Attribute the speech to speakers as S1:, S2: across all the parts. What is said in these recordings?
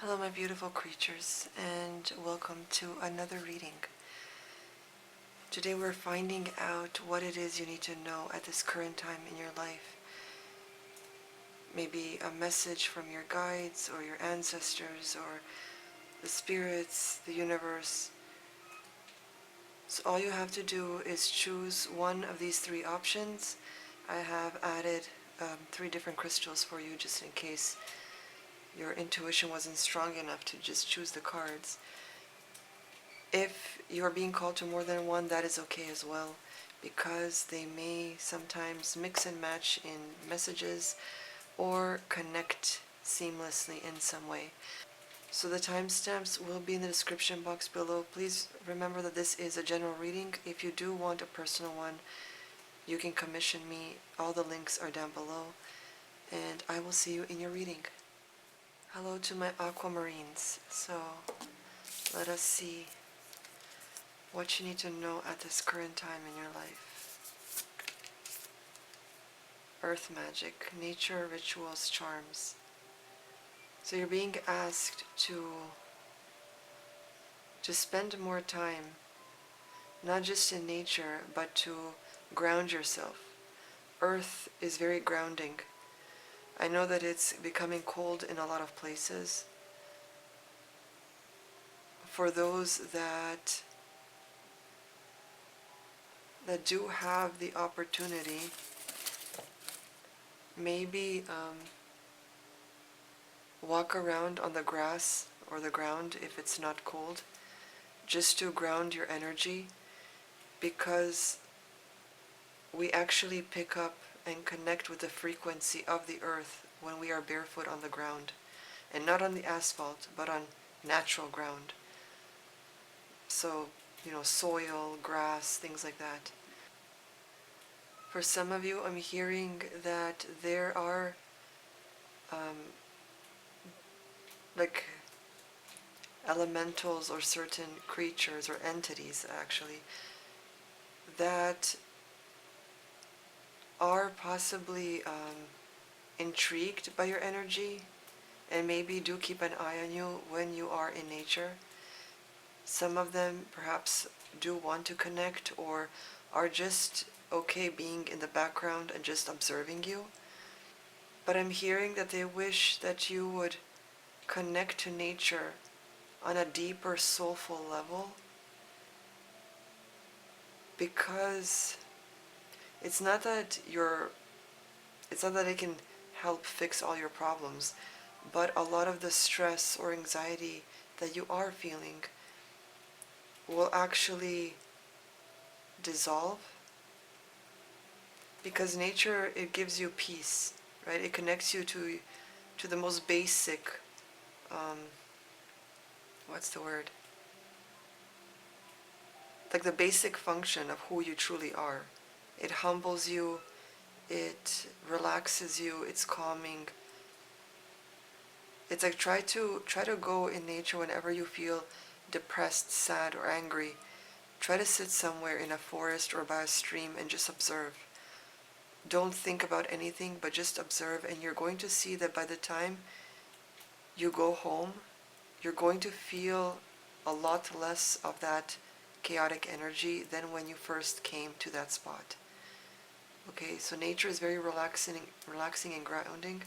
S1: Hello, my beautiful creatures, and welcome to another reading. Today we're finding out what it is you need to know at this current time in your life. Maybe a message from your guides or your ancestors or the spirits, the universe. So all you have to do is choose one of these three options. I have added 3 different crystals for you just in case your intuition wasn't strong enough to just choose the cards. If you are being called to more than one, that is okay as well, because they may sometimes mix and match in messages or connect seamlessly in some way. So the timestamps will be in the description box below. Please remember that this is a general reading. If you do want a personal one, you can commission me. All the links are down below, and I will see you in your reading. Hello to my aquamarines. So let us see what you need to know at this current time in your life. Earth magic, nature, rituals, charms. So you're being asked to spend more time, not just in nature, but to ground yourself. Earth is very grounding. I know that it's becoming cold in a lot of places. For those that do have the opportunity, maybe walk around on the grass or the ground if it's not cold, just to ground your energy, because we actually pick up and connect with the frequency of the earth when we are barefoot on the ground, and not on the asphalt, but on natural ground. So, soil, grass, things like that. For some of you, I'm hearing that there are like elementals or certain creatures or entities actually that are possibly intrigued by your energy and maybe do keep an eye on you when you are in nature. Some of them perhaps do want to connect or are just okay being in the background and just observing you. But I'm hearing that they wish that you would connect to nature on a deeper soulful level, because it's not that it can help fix all your problems, but a lot of the stress or anxiety that you are feeling will actually dissolve, because nature, it gives you peace, right? It connects you to the most basic, what's the word? Like the basic function of who you truly are. It humbles you, it relaxes you, it's calming. It's like try to go in nature whenever you feel depressed, sad, or angry. Try to sit somewhere in a forest or by a stream and just observe. Don't think about anything, but just observe, and you're going to see that by the time you go home, you're going to feel a lot less of that chaotic energy than when you first came to that spot. Okay, so nature is very relaxing and grounding.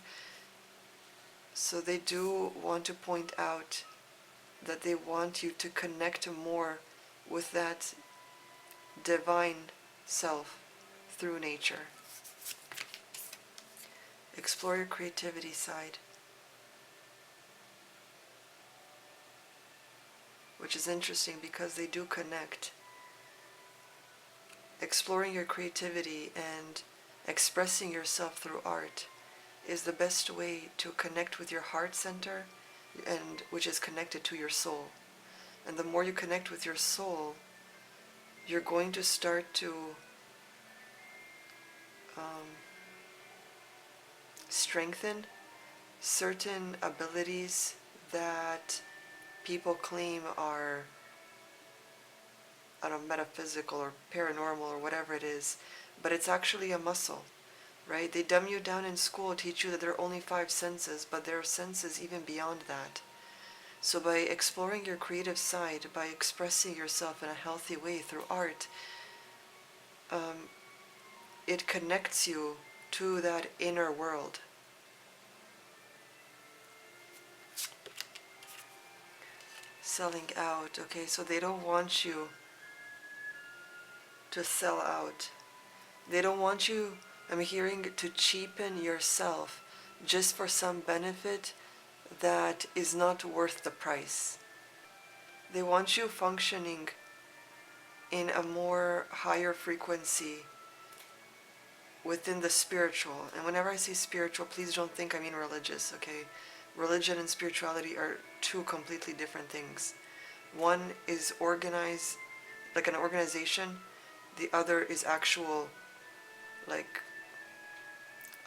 S1: So they do want to point out that they want you to connect more with that divine self through nature. Explore your creativity side, which is interesting because they do connect. Exploring your creativity and expressing yourself through art is the best way to connect with your heart center, and which is connected to your soul. And the more you connect with your soul, you're going to start to strengthen certain abilities that people claim are, I don't know, metaphysical or paranormal or whatever it is, but it's actually a muscle, right? They dumb you down in school, teach you that there are only 5 senses, but there are senses even beyond that. So by exploring your creative side, by expressing yourself in a healthy way through art, it connects you to that inner world. Selling out. Okay, so they don't want you to sell out. They don't want you, I'm hearing, to cheapen yourself just for some benefit that is not worth the price. They want you functioning in a more higher frequency within the spiritual. And whenever I say spiritual, please don't think I mean religious, okay? Religion and spirituality are two completely different things. One is organized, like an organization. The other is actual, like,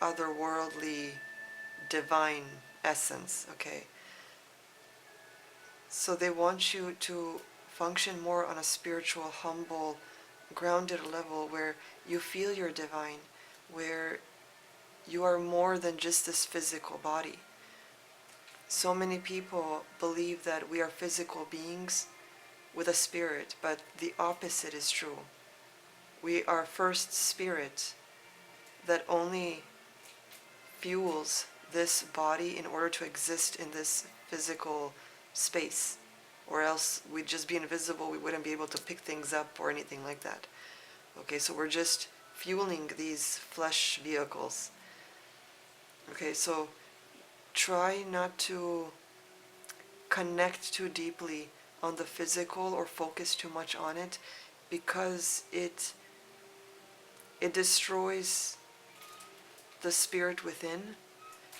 S1: otherworldly, divine essence, okay? So they want you to function more on a spiritual, humble, grounded level where you feel you're divine, where you are more than just this physical body. So many people believe that we are physical beings with a spirit, but the opposite is true. We are first spirit that only fuels this body in order to exist in this physical space, or else we'd just be invisible, we wouldn't be able to pick things up or anything like that. Okay, so we're just fueling these flesh vehicles. Okay, so try not to connect too deeply on the physical or focus too much on it, because it destroys the spirit within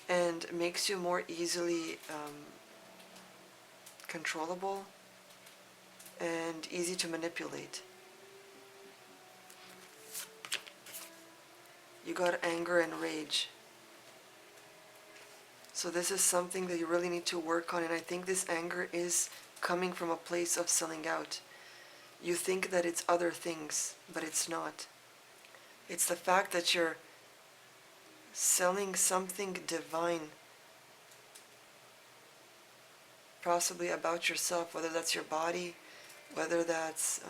S1: and makes you more easily controllable and easy to manipulate. You got anger and rage. So this is something that you really need to work on, and I think this anger is coming from a place of selling out. You think that it's other things, but it's not. It's the fact that you're selling something divine, possibly about yourself, whether that's your body, whether that's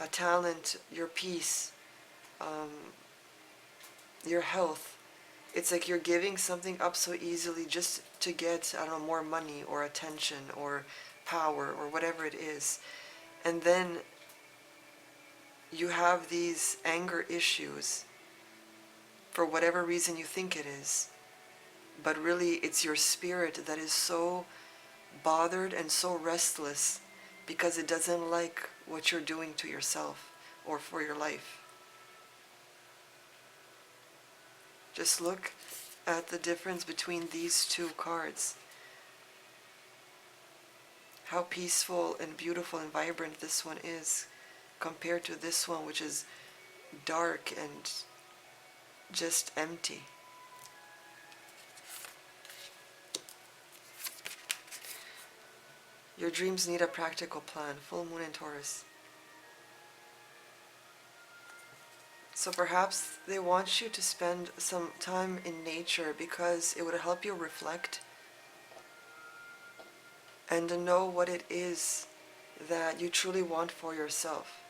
S1: a talent, your peace, your health. It's like you're giving something up so easily just to get, I don't know, more money or attention or power or whatever it is. And then you have these anger issues for whatever reason you think it is. But really it's your spirit that is so bothered and so restless because it doesn't like what you're doing to yourself or for your life. Just look at the difference between these two cards. How peaceful and beautiful and vibrant this one is compared to this one, which is dark and just empty. Your dreams need a practical plan. Full moon in Taurus. So perhaps they want you to spend some time in nature because it would help you reflect and to know what it is that you truly want for yourself.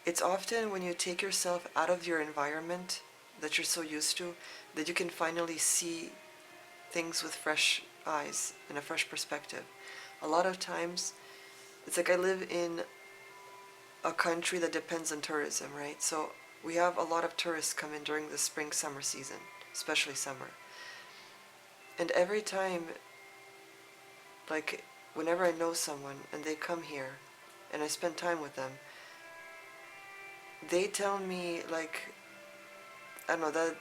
S1: It's often when you take yourself out of your environment that you're so used to that you can finally see things with fresh eyes and a fresh perspective. A lot of times, it's like I live in a country that depends on tourism, right? So we have a lot of tourists come in during the spring, summer season, especially summer. And every time, like whenever I know someone and they come here and I spend time with them, they tell me, like, I don't know, that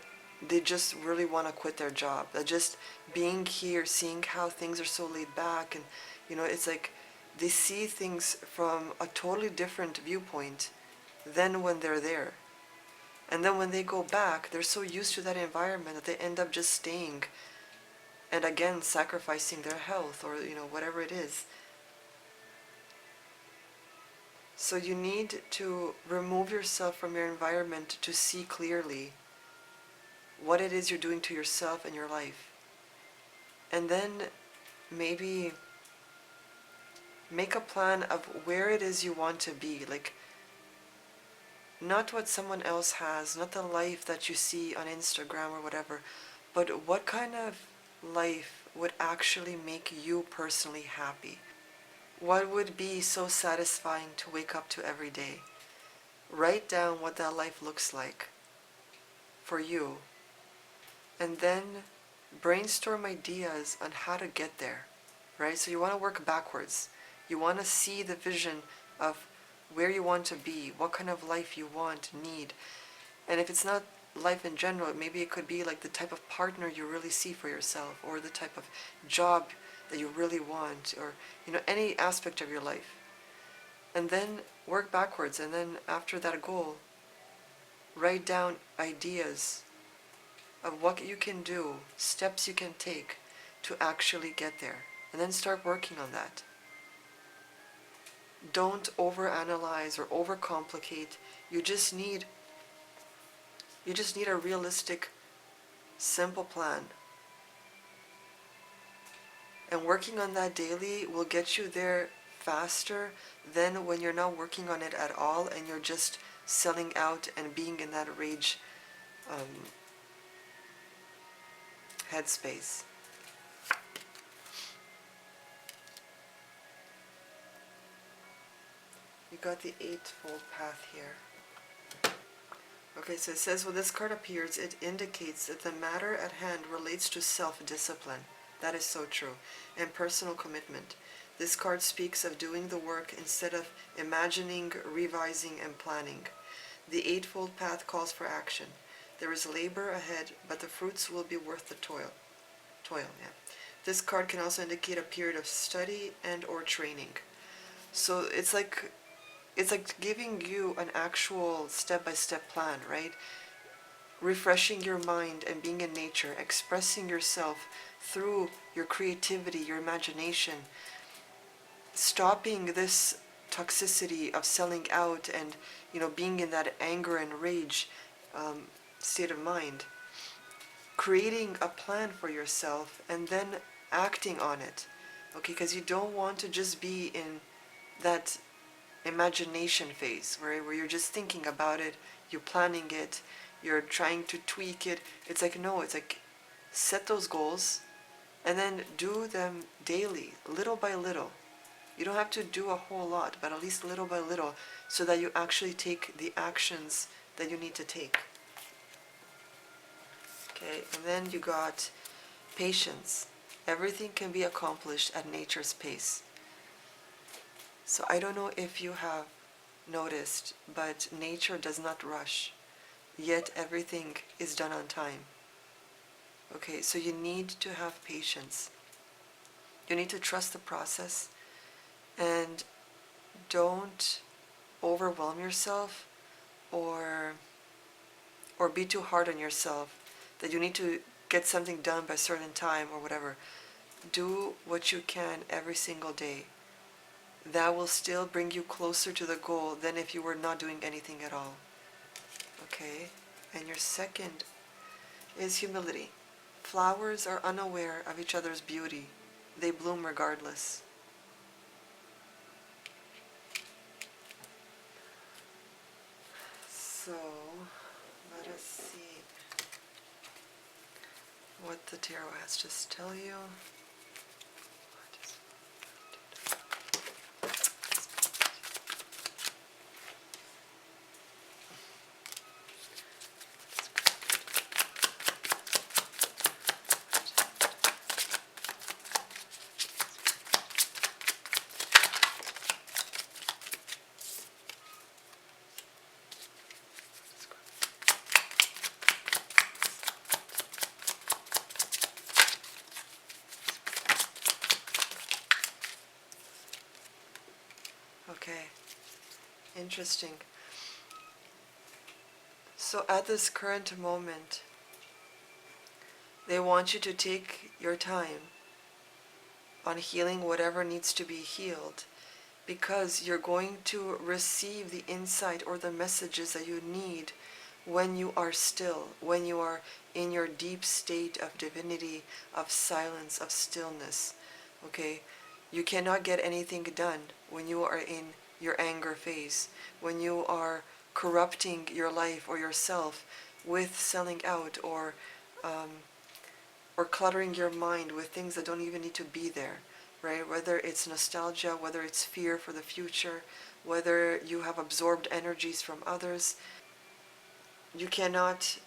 S1: they just really want to quit their job. That just being here, seeing how things are so laid back, and it's like they see things from a totally different viewpoint than when they're there. And then when they go back, they're so used to that environment that they end up just staying and again sacrificing their health or whatever it is. So you need to remove yourself from your environment to see clearly what it is you're doing to yourself and your life. And then maybe make a plan of where it is you want to be. Like, not what someone else has, not the life that you see on Instagram or whatever, but what kind of life would actually make you personally happy? What would be so satisfying to wake up to every day? Write down what that life looks like for you, and then brainstorm ideas on how to get there, right? So you want to work backwards. You want to see the vision of where you want to be, what kind of life you want, need. And if it's not life in general, maybe it could be like the type of partner you really see for yourself, or the type of job that you really want, or any aspect of your life. And then work backwards, and then after that goal, write down ideas of what you can do, steps you can take to actually get there, and then start working on that. Don't overanalyze or overcomplicate. You just need a realistic, simple plan. And working on that daily will get you there faster than when you're not working on it at all and you're just selling out and being in that rage headspace. You got the Eightfold Path here. Okay, so it says when this card appears, it indicates that the matter at hand relates to self-discipline. That is so true. And personal commitment. This card speaks of doing the work instead of imagining, revising, and planning. The Eightfold Path calls for action. There is labor ahead, but the fruits will be worth the toil. Yeah. This card can also indicate a period of study and or training. So it's like giving you an actual step-by-step plan, right? Refreshing your mind and being in nature, expressing yourself through your creativity, your imagination, stopping this toxicity of selling out and being in that anger and rage state of mind, creating a plan for yourself and then acting on it, okay? Because you don't want to just be in that imagination phase where you're just thinking about it, you're planning it, you're trying to tweak it. It's like, no, it's like set those goals and then do them daily, little by little. You don't have to do a whole lot, but at least little by little, so that you actually take the actions that you need to take. Okay, and then you got patience. Everything can be accomplished at nature's pace. So I don't know if you have noticed, but nature does not rush, yet everything is done on time. Okay, so you need to have patience. You need to trust the process and don't overwhelm yourself or be too hard on yourself that you need to get something done by a certain time or whatever. Do what you can every single day. That will still bring you closer to the goal than if you were not doing anything at all. Okay? And your second is humility. Flowers are unaware of each other's beauty. They bloom regardless. So, let us see what the tarot has to tell you. Okay, interesting. So at this current moment, they want you to take your time on healing whatever needs to be healed, because you're going to receive the insight or the messages that you need when you are still, when you are in your deep state of divinity, of silence, of stillness. Okay? You cannot get anything done when you are in your anger phase, when you are corrupting your life or yourself with selling out, um, or cluttering your mind with things that don't even need to be there, right? Whether it's nostalgia, whether it's fear for the future, whether you have absorbed energies from others. You cannot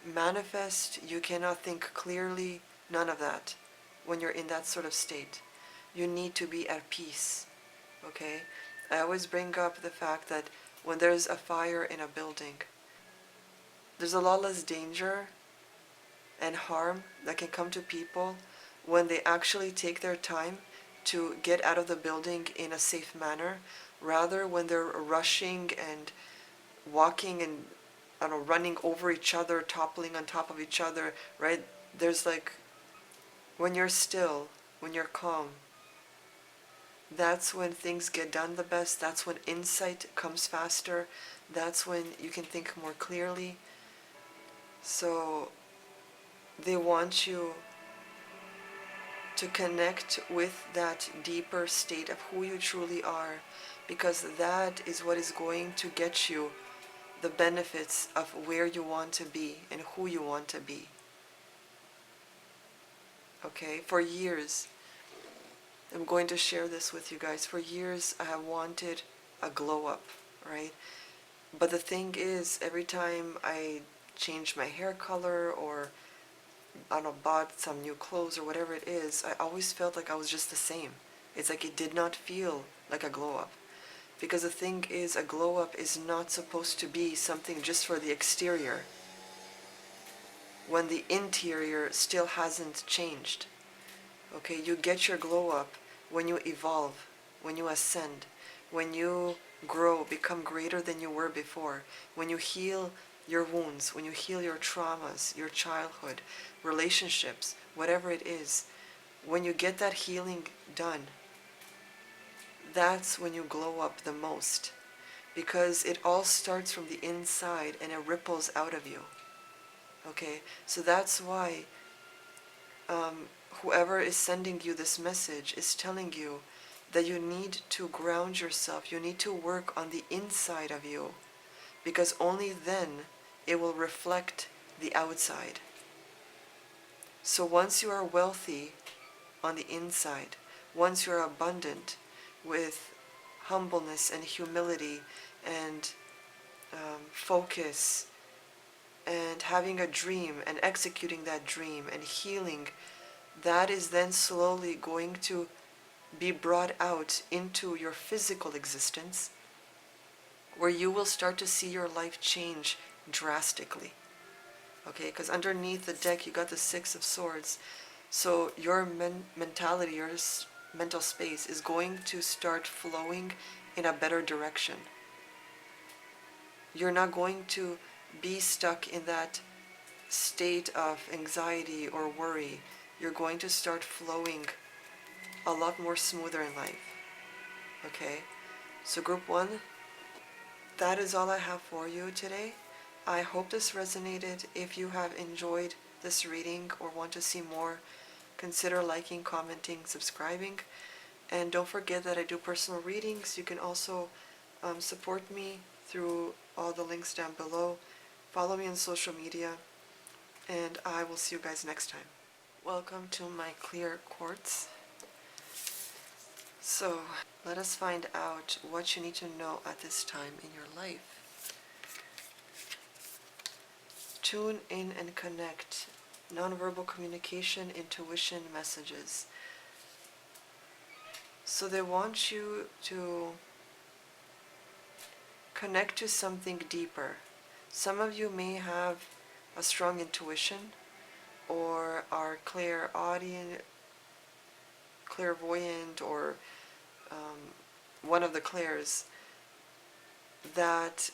S1: manifest, you cannot think clearly, none of that when you're in that sort of state. You need to be at peace, okay? I always bring up the fact that when there's a fire in a building, there's a lot less danger and harm that can come to people when they actually take their time to get out of the building in a safe manner, rather when they're rushing and walking and, I don't know, running over each other, toppling on top of each other, right? There's like, when you're still, when you're calm, that's when things get done the best. That's when insight comes faster. That's when you can think more clearly. So they want you to connect with that deeper state of who you truly are, because that is what is going to get you the benefits of where you want to be and who you want to be. Okay, for years, I'm going to share this with you guys. For years, I have wanted a glow up, right? But the thing is, every time I changed my hair color, or I don't know, bought some new clothes or whatever it is, I always felt like I was just the same. It's like it did not feel like a glow up. Because the thing is, a glow up is not supposed to be something just for the exterior, when the interior still hasn't changed. Okay, you get your glow up when you evolve, when you ascend, when you grow, become greater than you were before, when you heal your wounds, when you heal your traumas, your childhood, relationships, whatever it is. When you get that healing done, that's when you glow up the most, because it all starts from the inside and it ripples out of you. Okay, so that's why whoever is sending you this message is telling you that you need to ground yourself, you need to work on the inside of you, because only then it will reflect the outside. So once you are wealthy on the inside, once you are abundant with humbleness and humility and focus, and having a dream and executing that dream and healing, that is then slowly going to be brought out into your physical existence, where you will start to see your life change drastically. Okay, because underneath the deck you got the Six of Swords. So your mentality, your mental space is going to start flowing in a better direction. You're not going to be stuck in that state of anxiety or worry. You're going to start flowing a lot more smoother in life. Okay, so group 1, that is all I have for you today. I hope this resonated. If you have enjoyed this reading or want to see more, consider liking, commenting, subscribing. And don't forget that I do personal readings. You can also support me through all the links down below. Follow me on social media, and I will see you guys next time. Welcome to my clear quartz. So let us find out what you need to know at this time in your life. Tune in and connect. Nonverbal communication, intuition, messages. So they want you to connect to something deeper. Some of you may have a strong intuition or are clairaudient, clairvoyant, or one of the clairs that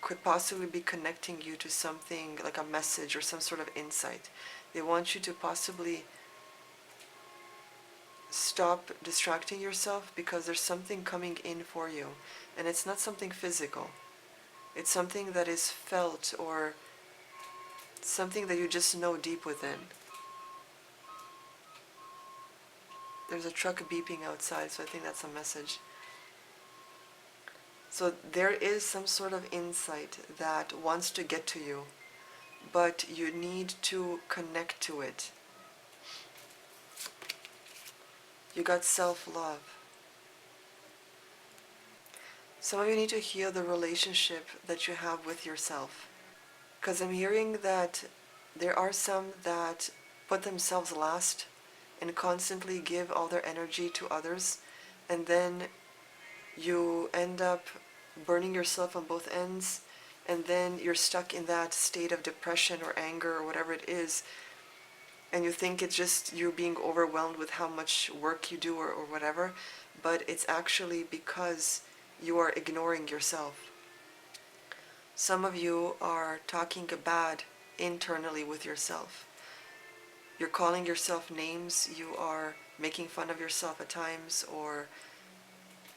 S1: could possibly be connecting you to something like a message or some sort of insight. They want you to possibly stop distracting yourself, because there's something coming in for you, and it's not something physical. It's something that is felt, or something that you just know deep within. There's a truck beeping outside, so I think that's a message. So there is some sort of insight that wants to get to you, but you need to connect to it. You got self-love. Some of you need to heal the relationship that you have with yourself. Because I'm hearing that there are some that put themselves last and constantly give all their energy to others, and then you end up burning yourself on both ends, and then you're stuck in that state of depression or anger or whatever it is, and you think it's just you being overwhelmed with how much work you do or whatever, but it's actually because you are ignoring yourself. Some of you are talking bad internally with yourself. You're calling yourself names, you are making fun of yourself at times, or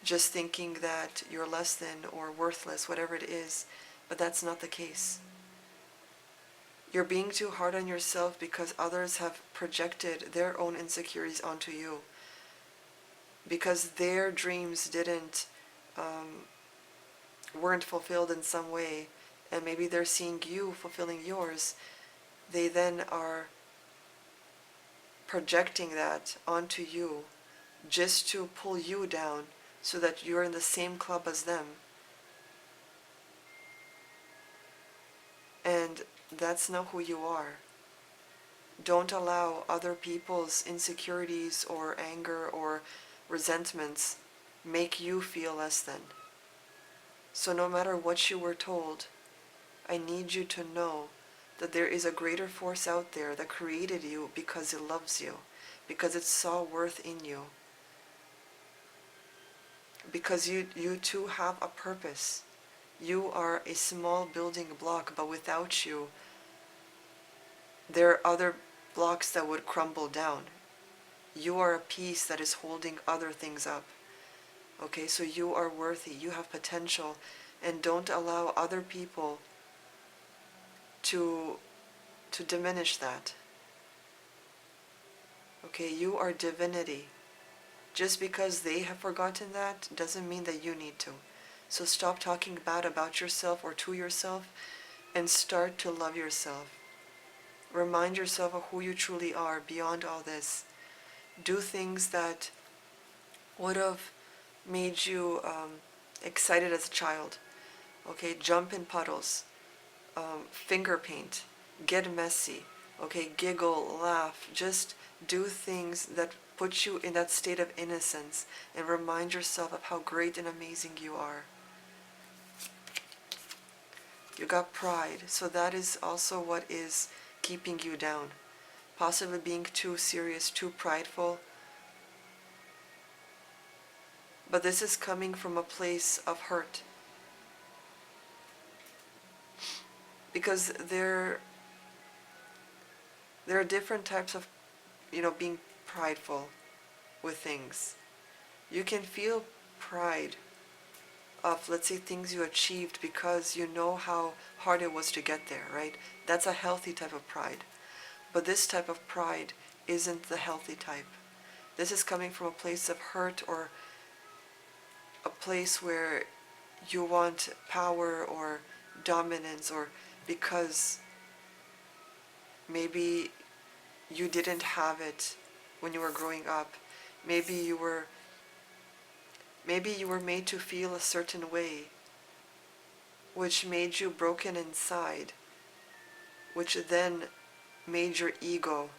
S1: just thinking that you're less than or worthless, whatever it is, but that's not the case. You're being too hard on yourself because others have projected their own insecurities onto you. Because their dreams weren't fulfilled in some way, and maybe they're seeing you fulfilling yours, they then are projecting that onto you just to pull you down so that you're in the same club as them. And that's not who you are. Don't allow other people's insecurities or anger or resentments make you feel less than. So no matter what you were told, I need you to know that there is a greater force out there that created you because it loves you, because it saw worth in you, because you too have a purpose. You are a small building block, but without you, there are other blocks that would crumble down. You are a piece that is holding other things up. Okay, so you are worthy, you have potential, and don't allow other people to diminish that. Okay, you are divinity. Just because they have forgotten that doesn't mean that you need to. So stop talking bad about yourself or to yourself and start to love yourself. Remind yourself of who you truly are beyond all this. Do things that would have made you excited as a child. Okay, jump in puddles, finger paint, get messy, okay, giggle, laugh, just do things that put you in that state of innocence and remind yourself of how great and amazing you are. You got pride, so that is also what is keeping you down. Possibly being too serious, too prideful. But this is coming from a place of hurt. Because there are different types of, being prideful with things. You can feel pride of, let's say, things you achieved because you know how hard it was to get there, right? That's a healthy type of pride. But this type of pride isn't the healthy type. This is coming from a place of hurt or a place where you want power or dominance, or because maybe you didn't have it when you were growing up. Maybe you were made to feel a certain way, which made you broken inside, which then made your ego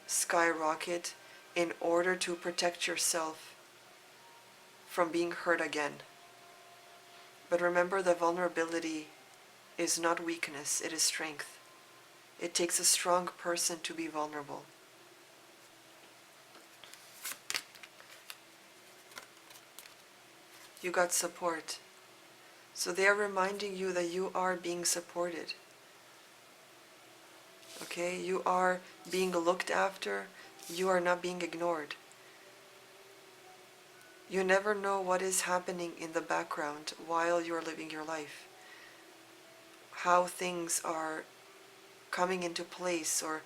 S1: skyrocket in order to protect yourself from being hurt again. But remember, the vulnerability is not weakness, it is strength. It takes a strong person to be vulnerable. You got support. So they are reminding you that you are being supported. Okay, you are being looked after, you are not being ignored. You never know what is happening in the background while you're living your life. How things are coming into place, or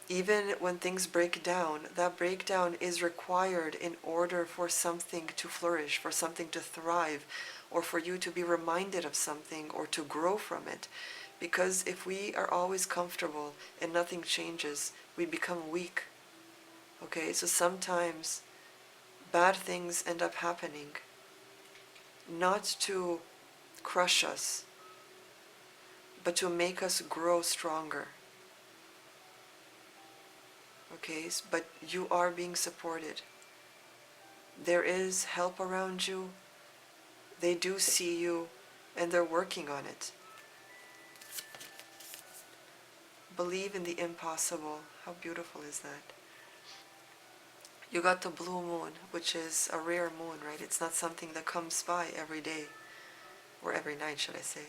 S1: Even when things break down, that breakdown is required in order for something to flourish, for something to thrive, or for you to be reminded of something or to grow from it. Because if we are always comfortable and nothing changes, we become weak. Okay, so sometimes bad things end up happening, not to crush us, but to make us grow stronger. Okay, but you are being supported. There is help around you. They do see you, and they're working on it. Believe in the impossible. How beautiful is that? You got the blue moon, which is a rare moon, right? It's not something that comes by every day, or every night, should I say.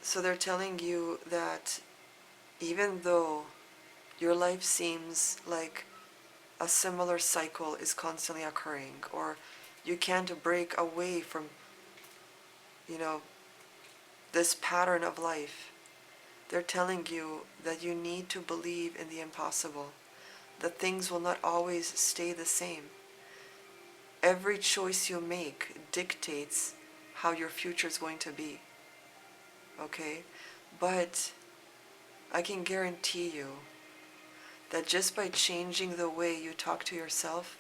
S1: So they're telling you that even though your life seems like a similar cycle is constantly occurring, or you can't break away from, you know, this pattern of life, they're telling you that you need to believe in the impossible, that things will not always stay the same. Every choice you make dictates how your future is going to be. Okay? But I can guarantee you that just by changing the way you talk to yourself,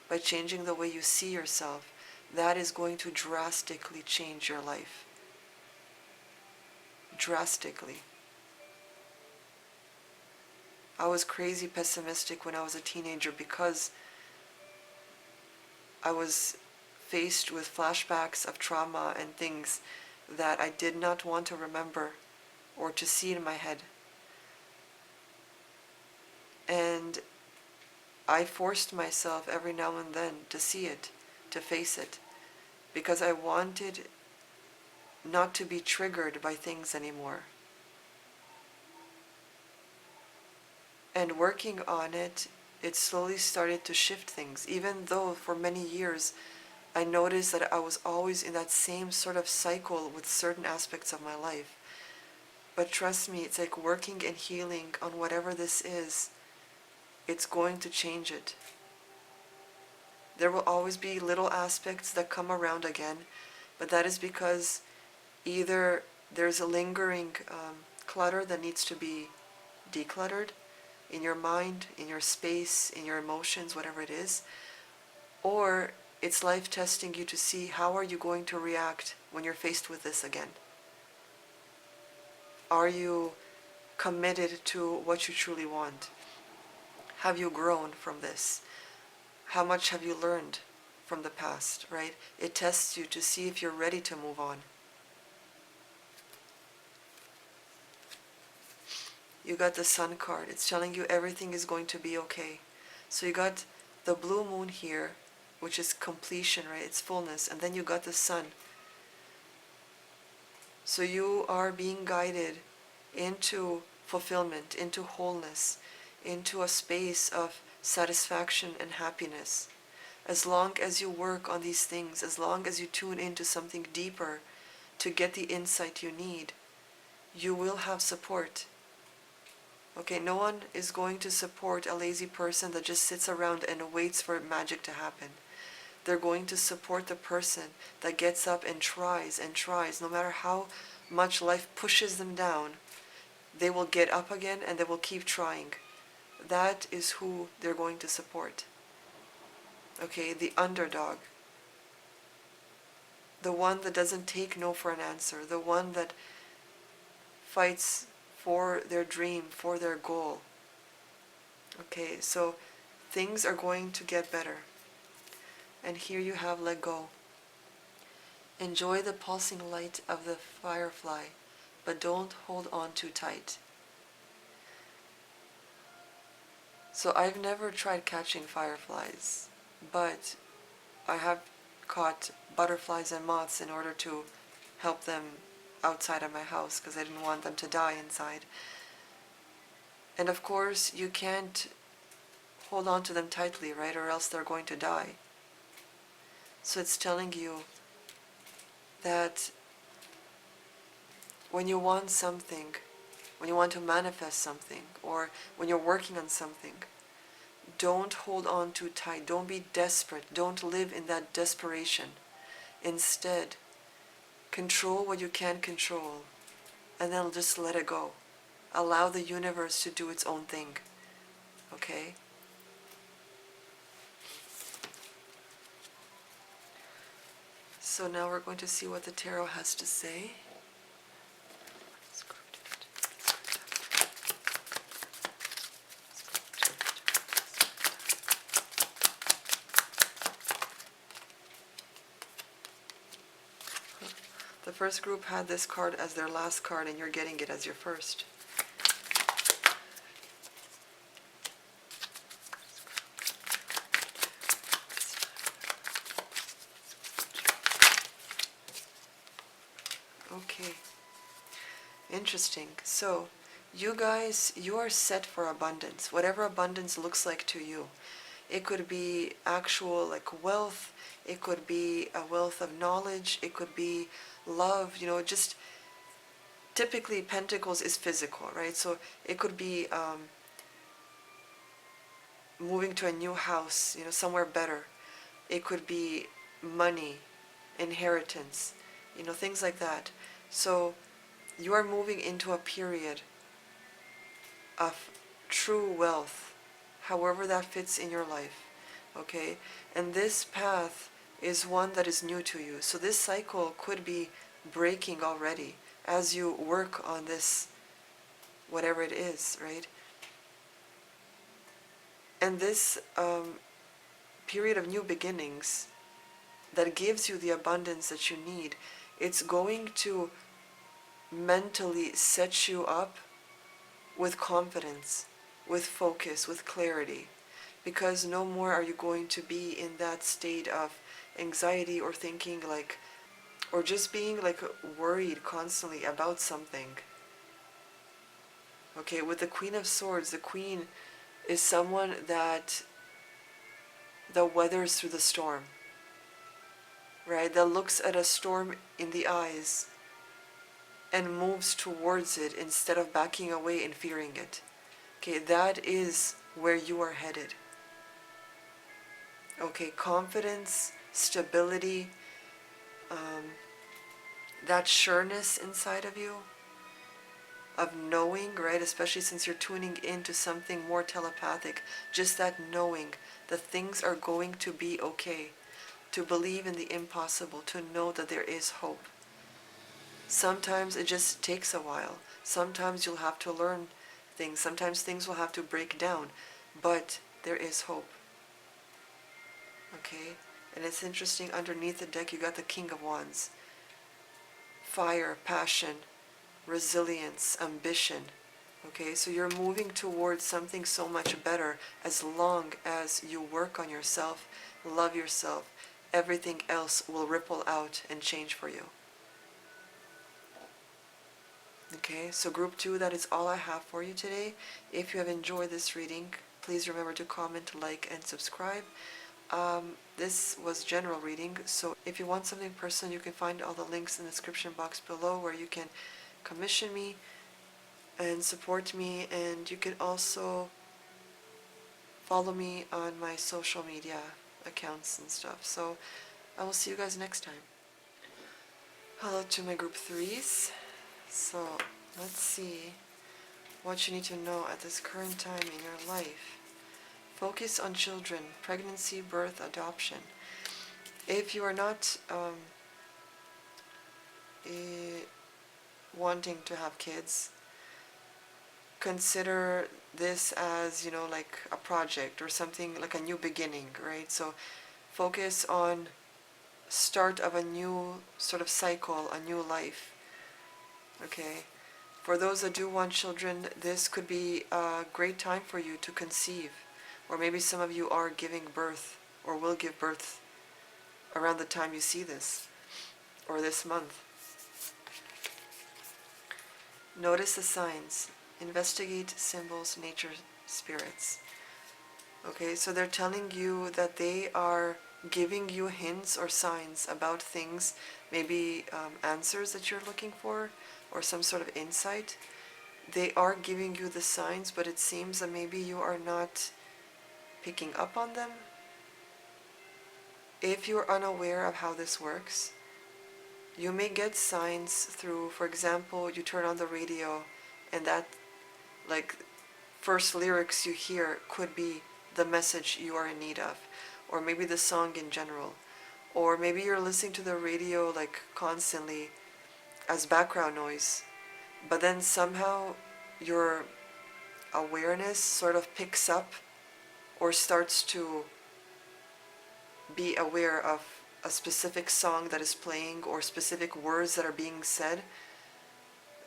S1: by changing the way you see yourself, that is going to drastically change your life. Drastically. I was crazy pessimistic when I was a teenager because I was faced with flashbacks of trauma and things that I did not want to remember or to see in my head. And I forced myself every now and then to see it, to face it, because I wanted not to be triggered by things anymore. And working on it, it slowly started to shift things, even though for many years I noticed that I was always in that same sort of cycle with certain aspects of my life. But trust me, it's like working and healing on whatever this is, it's going to change it. There will always be little aspects that come around again, but that is because either there's a lingering clutter that needs to be decluttered in your mind, in your space, in your emotions, whatever it is, or it's life testing you to see how are you going to react when you're faced with this again. Are you committed to what you truly want? Have you grown from this? How much have you learned from the past, right? It tests you to see if you're ready to move on. You got the Sun card. It's telling you everything is going to be okay. So you got the blue moon here, which is completion, right? It's fullness. And then you got the Sun. So you are being guided into fulfillment, into wholeness, into a space of satisfaction and happiness. As long as you work on these things, as long as you tune into something deeper to get the insight you need, you will have support. Okay, no one is going to support a lazy person that just sits around and waits for magic to happen. They're going to support the person that gets up and tries, no matter how much life pushes them down. They will get up again and they will keep trying. That is who they're going to support. Okay, the underdog. The one that doesn't take no for an answer. The one that fights for their dream, for their goal. Okay, so things are going to get better. And here you have let go. Enjoy the pulsing light of the firefly, but don't hold on too tight. So I've never tried catching fireflies, but I have caught butterflies and moths in order to help them outside of my house because I didn't want them to die inside. And of course, you can't hold on to them tightly, right? Or else they're going to die. So it's telling you that when you want something, when you want to manifest something, or when you're working on something. Don't hold on too tight. Don't be desperate. Don't live in that desperation. Instead, control what you can control, and then just let it go. Allow the universe to do its own thing. Okay? So now we're going to see what the tarot has to say. The first group had this card as their last card, and you're getting it as your first. Okay. Interesting. So, you guys, you are set for abundance. Whatever abundance looks like to you. It could be actual like wealth. It could be a wealth of knowledge. It could be love. Just typically Pentacles is physical, right? So it could be moving to a new house, somewhere better. It could be money, inheritance, things like that. So you are moving into a period of true wealth, however that fits in your life, okay? And this path is one that is new to you. So this cycle could be breaking already as you work on this, whatever it is, right? And this period of new beginnings that gives you the abundance that you need, it's going to mentally set you up with confidence, with focus, with clarity, because no more are you going to be in that state of anxiety or thinking like, or just being like worried constantly about something. Okay, with the Queen of Swords, the Queen is someone that weathers through the storm, right? That looks at a storm in the eyes and moves towards it instead of backing away and fearing it. Okay, that is where you are headed. Okay, confidence, stability, that sureness inside of you, of knowing, right? Especially since you're tuning into something more telepathic, just that knowing that things are going to be okay, to believe in the impossible, to know that there is hope. Sometimes it just takes a while. Sometimes you'll have to learn things. Sometimes things will have to break down, but there is hope. Okay? And it's interesting, underneath the deck you got the King of Wands. Fire, passion, resilience, ambition. Okay, so you're moving towards something so much better as long as you work on yourself, love yourself. Everything else will ripple out and change for you. Okay, so group 2, that is all I have for you today. If you have enjoyed this reading, please remember to comment, like, and subscribe. This was general reading, so if you want something personal, you can find all the links in the description box below where you can commission me and support me, and you can also follow me on my social media accounts and stuff. So I will see you guys next time. Hello to my group 3s. So let's see what you need to know at this current time in your life. Focus on children, pregnancy, birth, adoption. If you are not wanting to have kids, consider this as, like a project or something, like a new beginning, right? So focus on start of a new sort of cycle, a new life. Okay? For those that do want children, this could be a great time for you to conceive. Or maybe some of you are giving birth or will give birth around the time you see this, or this month. Notice the signs. Investigate symbols, nature, spirits. Okay, so they're telling you that they are giving you hints or signs about things, maybe answers that you're looking for, or some sort of insight. they are giving you the signs, but it seems that maybe you are not picking up on them. If you're unaware of how this works, you may get signs through, for example, you turn on the radio and that, like, first lyrics you hear could be the message you are in need of, or maybe the song in general, or maybe you're listening to the radio like constantly as background noise, but then somehow your awareness sort of picks up or starts to be aware of a specific song that is playing or specific words that are being said.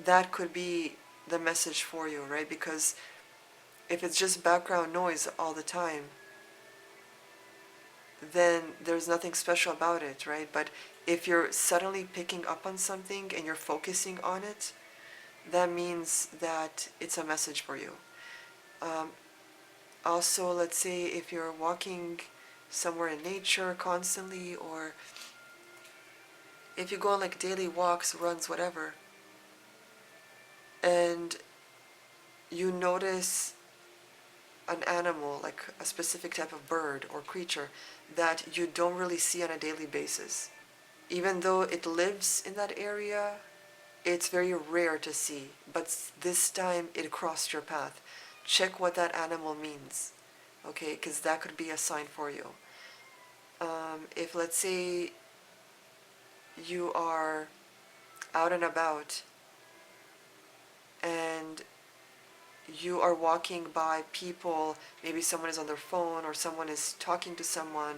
S1: That could be the message for you, right? Because if it's just background noise all the time, then there's nothing special about it, right? But if you're suddenly picking up on something and you're focusing on it, that means that it's a message for you. Um, Also, let's say if you're walking somewhere in nature constantly, or if you go on like daily walks, runs, whatever, and you notice an animal, like a specific type of bird or creature that you don't really see on a daily basis, even though it lives in that area, it's very rare to see, but this time it crossed your path. Check what that animal means, okay? Because that could be a sign for you. If, let's say, you are out and about and you are walking by people, maybe someone is on their phone or someone is talking to someone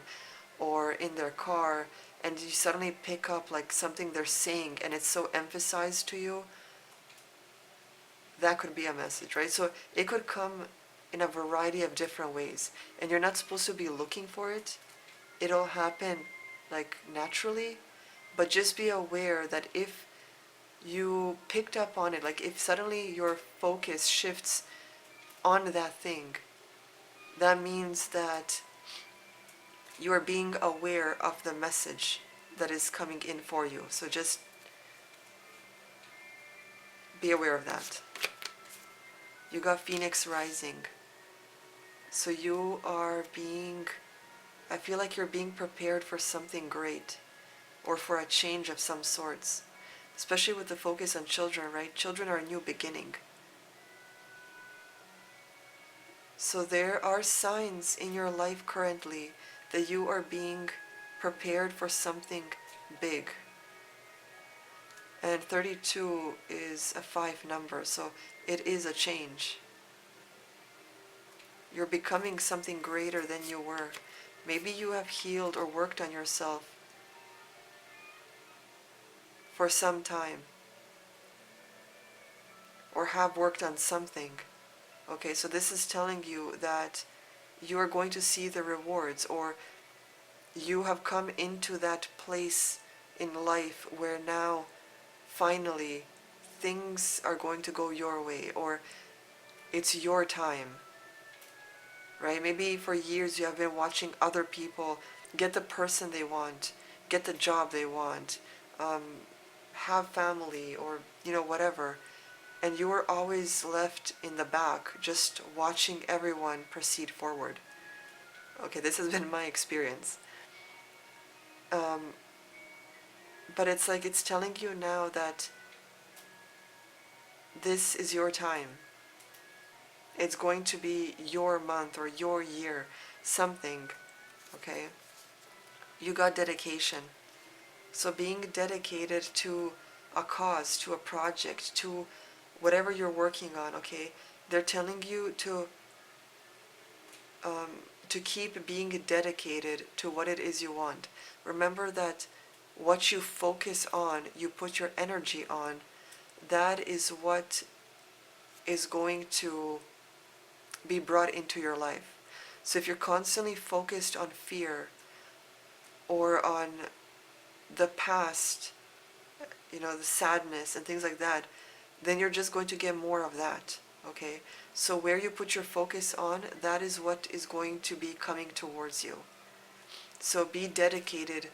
S1: or in their car, and you suddenly pick up like something they're saying and it's so emphasized to you, that could be a message, right? So it could come in a variety of different ways, and you're not supposed to be looking for it. It'll happen like naturally, but just be aware that if you picked up on it, like if suddenly your focus shifts on that thing, that means that you are being aware of the message that is coming in for you. So just be aware of that. You got Phoenix rising. So you are being, I feel like you're being prepared for something great or for a change of some sorts. Especially with the focus on children, right? Children are a new beginning. So there are signs in your life currently that you are being prepared for something big. And 32 is a 5 number, so it is a change. You're becoming something greater than you were. Maybe you have healed or worked on yourself for some time, or have worked on something. Okay, so this is telling you that you are going to see the rewards, or you have come into that place in life where now finally things are going to go your way, or it's your time, right? Maybe for years you have been watching other people get the person they want, get the job they want, have family, or whatever, and you were always left in the back just watching everyone proceed forward. Okay, this has been my experience. But it's like it's telling you now that this is your time. It's going to be your month or your year, something, okay? You got dedication. So being dedicated to a cause, to a project, to whatever you're working on, okay? They're telling you to keep being dedicated to what it is you want. Remember that what you focus on, you put your energy on, that is what is going to be brought into your life. So if you're constantly focused on fear or on the past, the sadness and things like that, then you're just going to get more of that, okay? So where you put your focus on, that is what is going to be coming towards you. So be dedicated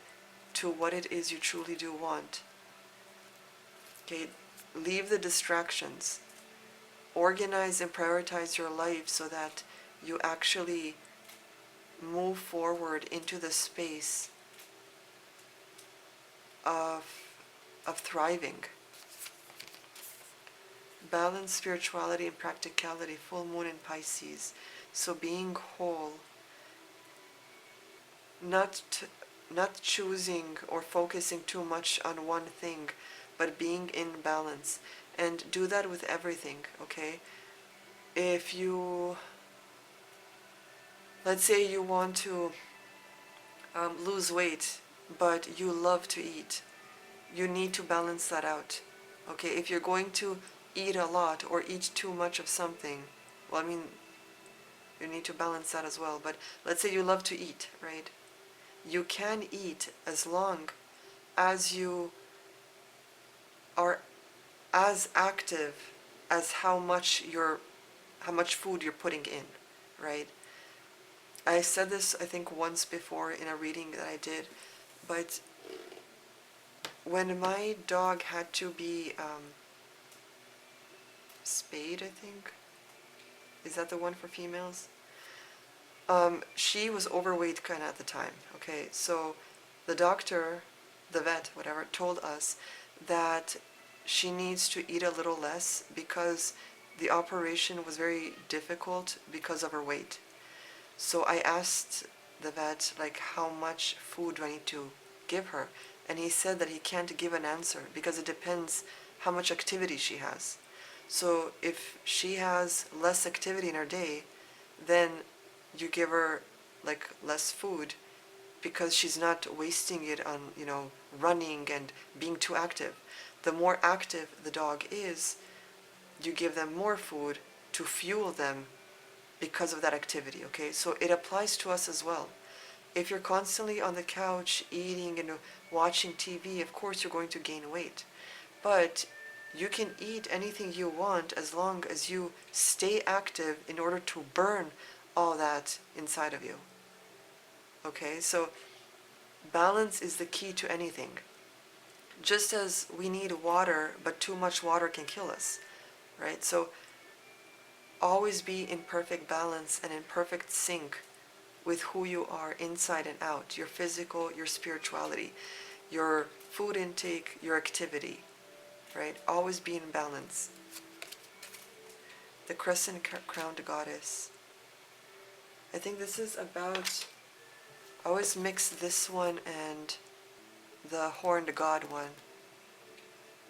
S1: to what it is you truly do want. Okay, leave the distractions. organize and prioritize your life so that you actually move forward into the space of thriving. Balance, spirituality, and practicality, full moon in Pisces. So being whole, not choosing or focusing too much on one thing, but being in balance. And do that with everything, okay? If you, let's say you want to lose weight, but you love to eat, you need to balance that out. Okay, if you're going to eat a lot or eat too much of something, well, I mean, you need to balance that as well. But let's say you love to eat, right? You can eat as long as you are as active as how much food you're putting in, right? I said this, I think, once before in a reading that I did, but when my dog had to be spayed, I think, is that the one for females? She was overweight kind of at the time, okay? So the doctor, the vet, whatever, told us that she needs to eat a little less because the operation was very difficult because of her weight. So I asked the vet, like, how much food do I need to give her? And he said that he can't give an answer because it depends how much activity she has. So if she has less activity in her day, then you give her like less food because she's not wasting it on, running and being too active. The more active the dog is, you give them more food to fuel them because of that activity, okay? So it applies to us as well. If you're constantly on the couch eating and watching TV, of course you're going to gain weight. But you can eat anything you want as long as you stay active in order to burn all that inside of you. Okay, so balance is the key to anything. Just as we need water, but too much water can kill us, right? So always be in perfect balance and in perfect sync with who you are inside and out, your physical, your spirituality, your food intake, your activity, right? Always be in balance. The crescent-crowned goddess. I think this is about, I always mix this one and the horned god one.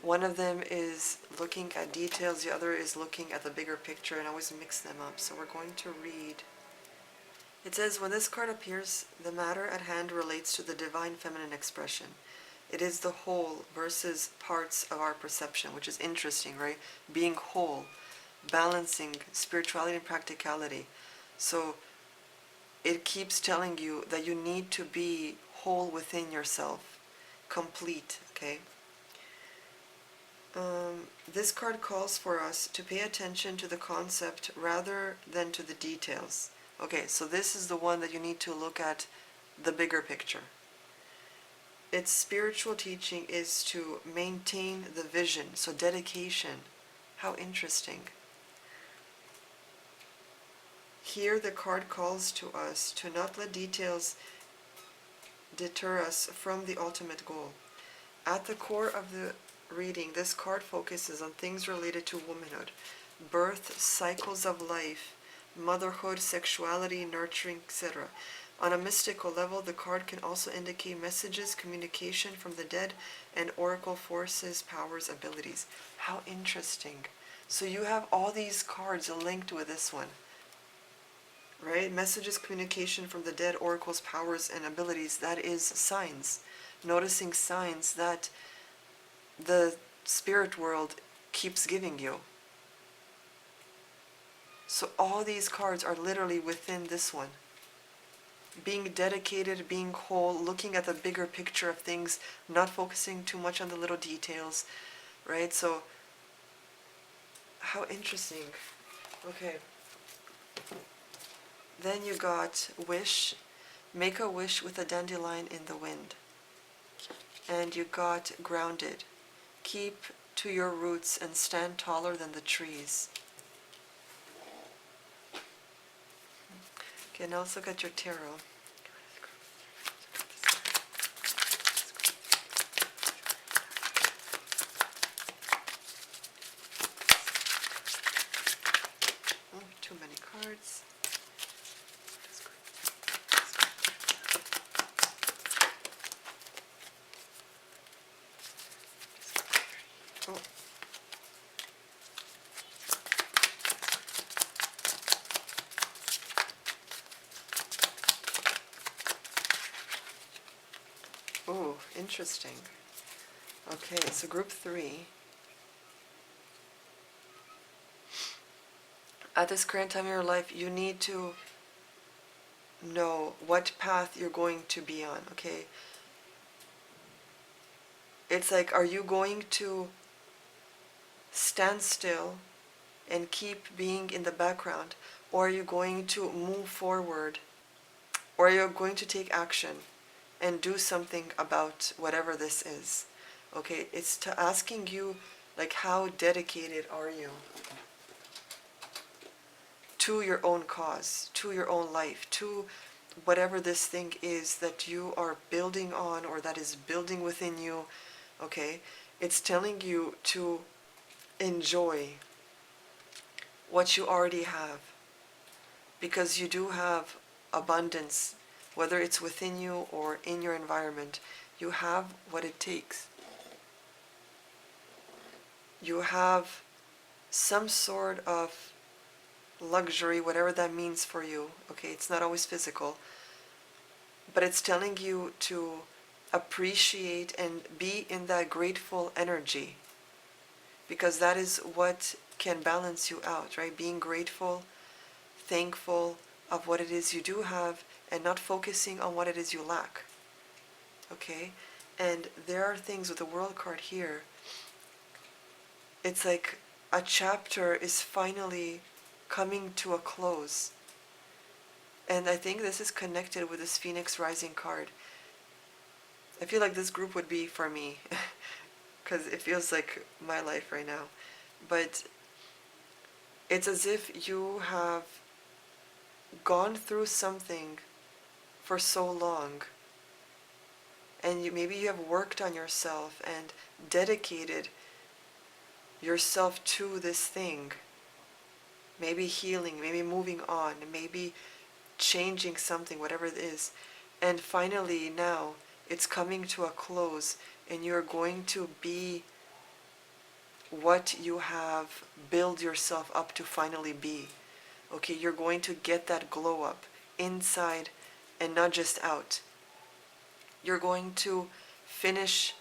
S1: One of them is looking at details, the other is looking at the bigger picture, and I always mix them up. So we're going to read. It says, when this card appears, the matter at hand relates to the divine feminine expression. It is the whole versus parts of our perception, which is interesting, right? Being whole, balancing spirituality and practicality. So it keeps telling you that you need to be whole within yourself, complete, okay? This card calls for us to pay attention to the concept rather than to the details. Okay, so this is the one that you need to look at the bigger picture. Its spiritual teaching is to maintain the vision, so dedication. How interesting. Here the card calls to us to not let details deter us from the ultimate goal. At the core of the reading, this card focuses on things related to womanhood, birth, cycles of life, motherhood, sexuality, nurturing, etc. On a mystical level, the card can also indicate messages, communication from the dead, and oracle forces, powers, abilities. How interesting. So you have all these cards linked with this one, right? Messages, communication from the dead, oracles, powers, and abilities. That is signs. Noticing signs that the spirit world keeps giving you. So all these cards are literally within this one. Being dedicated, being whole, looking at the bigger picture of things, not focusing too much on the little details, right? So, how interesting. Okay. Then you got wish. Make a wish with a dandelion in the wind. And you got grounded. Keep to your roots and stand taller than the trees. Okay, now let's look at your tarot. Oh, too many cards. Oh. Oh, interesting. Okay, so group 3. At this current time in your life, you need to know what path you're going to be on, okay? It's like, are you going to stand still and keep being in the background, or are you going to move forward, or are you going to take action and do something about whatever this is? Okay, it's to asking you, like, how dedicated are you to your own cause, to your own life, to whatever this thing is that you are building on or that is building within you. Okay, it's telling you to enjoy what you already have, because you do have abundance, whether it's within you or in your environment. You have what it takes. You have some sort of luxury, whatever that means for you. Okay, it's not always physical, but it's telling you to appreciate and be in that grateful energy, because that is what can balance you out, right? Being grateful, thankful of what it is you do have, and not focusing on what it is you lack. Okay? And there are things with the World card here. It's like a chapter is finally coming to a close. And I think this is connected with this Phoenix Rising card. I feel like this group would be for me, because it feels like my life right now. But it's as if you have gone through something for so long, and maybe you have worked on yourself and dedicated yourself to this thing, maybe healing, maybe moving on, maybe changing something, whatever it is, and finally now it's coming to a close, and you're going to be what you have built yourself up to finally be. Okay, you're going to get that glow up inside and not just out. You're going to finish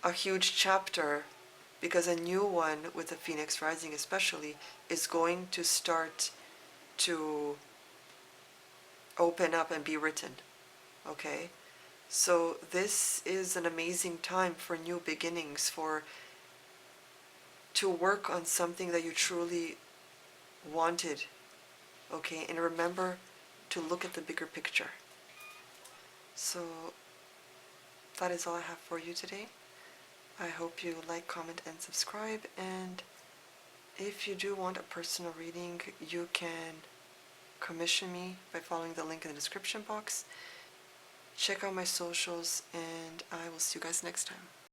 S1: a huge chapter, because a new one with the Phoenix Rising especially is going to start to open up and be written. Okay? So this is an amazing time for new beginnings, for to work on something that you truly wanted. Okay? And remember to look at the bigger picture. So that is all I have for you today. I hope you like, comment, and subscribe. And if you do want a personal reading, you can commission me by following the link in the description box. Check out my socials, and I will see you guys next time.